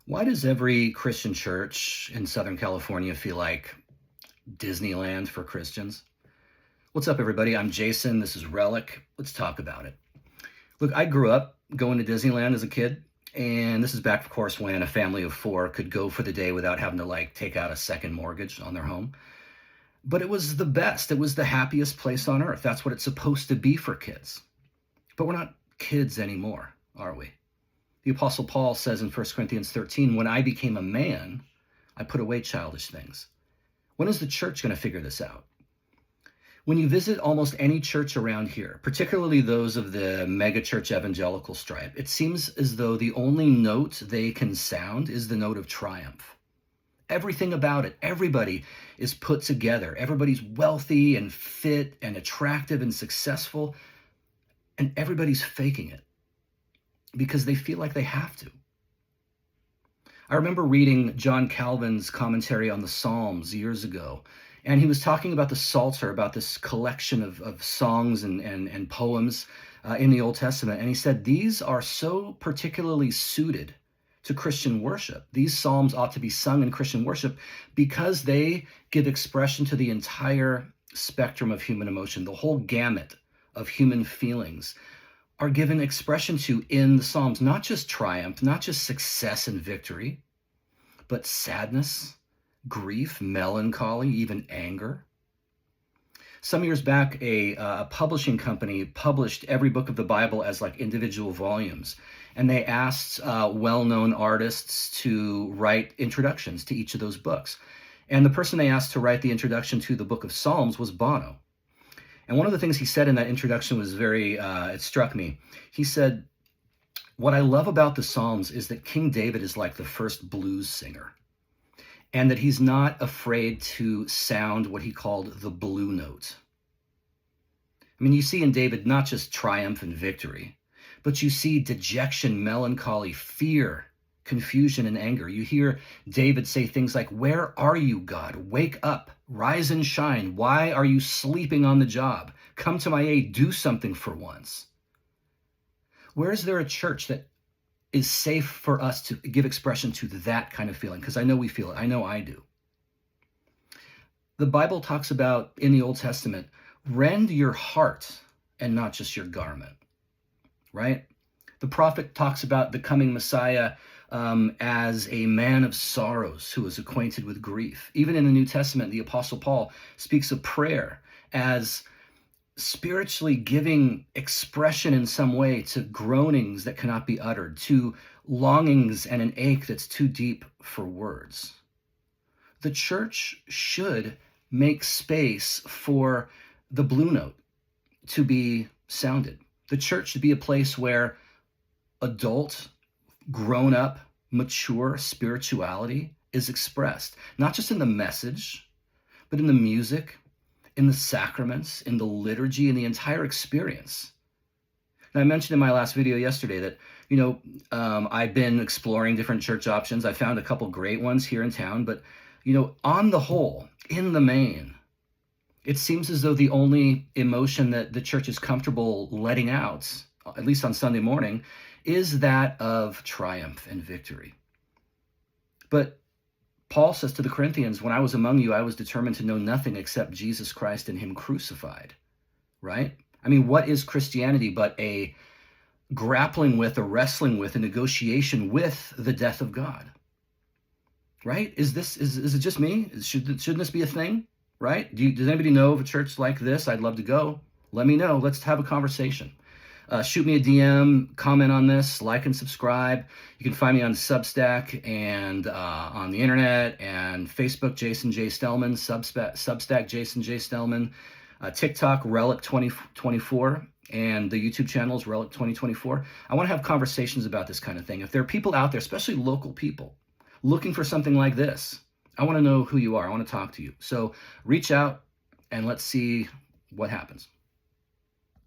Why does every Christian church in Southern California feel like Disneyland for Christians? What's up, everybody? I'm Jason. This is Relic. Let's talk about it. Look, I grew up going to Disneyland as a kid, and this is back, of course, when a family of four could go for the day without having to take out a second mortgage on their home. But it was the best. It was the happiest place on earth. That's what it's supposed to be for kids. But we're not kids anymore, are we? The Apostle Paul says in 1 Corinthians 13, when I became a man, I put away childish things. When is the church going to figure this out? When you visit almost any church around here, particularly those of the megachurch evangelical stripe, it seems as though the only note they can sound is the note of triumph. Everything about it, everybody is put together. Everybody's wealthy and fit and attractive and successful, and everybody's faking it because they feel like they have to. I remember reading John Calvin's commentary on the Psalms years ago, and he was talking about the Psalter, about this collection of songs and poems in the Old Testament. And he said, these are so particularly suited to Christian worship. These Psalms ought to be sung in Christian worship because they give expression to the entire spectrum of human emotion, the whole gamut of human feelings are given expression to in the Psalms, not just triumph, not just success and victory, but sadness, grief, melancholy, even anger. Some years back, a publishing company published every book of the Bible as individual volumes, and they asked well-known artists to write introductions to each of those books. And the person they asked to write the introduction to the book of Psalms was Bono. And one of the things he said in that introduction was it struck me. He said, what I love about the Psalms is that King David is like the first blues singer, and that he's not afraid to sound what he called the blue note. I mean, you see in David not just triumph and victory, but you see dejection, melancholy, fear, confusion, and anger. You hear David say things like, where are you, God? Wake up, rise and shine. Why are you sleeping on the job? Come to my aid, do something for once. Where is there a church that is safe for us to give expression to that kind of feeling? Because I know we feel it. I know I do. The Bible talks about, in the Old Testament, rend your heart and not just your garment, right? The prophet talks about the coming Messiah as a man of sorrows who is acquainted with grief. Even in the New Testament, the Apostle Paul speaks of prayer as spiritually giving expression in some way to groanings that cannot be uttered, to longings and an ache that's too deep for words. The church should make space for the blue note to be sounded. The church should be a place where adult, grown-up, mature spirituality is expressed, not just in the message, but in the music, in the sacraments, in the liturgy, in the entire experience. And I mentioned in my last video yesterday that, I've been exploring different church options. I found a couple great ones here in town, but, on the whole, in the main, it seems as though the only emotion that the church is comfortable letting out, at least on Sunday morning, is that of triumph and victory. But Paul says to the Corinthians, when I was among you, I was determined to know nothing except Jesus Christ and him crucified, right? I mean, what is Christianity but a grappling with, a wrestling with, a negotiation with the death of God, right? Is it just me? Shouldn't this be a thing, right? Does anybody know of a church like this? I'd love to go. Let me know. Let's have a conversation. Shoot me a DM, comment on this, like and subscribe. You can find me on Substack and on the internet and Facebook, Jason J. Stellman, Substack, Jason J. Stellman, TikTok, Relic 2024, and the YouTube channel is Relic 2024. I want to have conversations about this kind of thing. If there are people out there, especially local people, looking for something like this, I want to know who you are. I want to talk to you. So reach out and let's see what happens.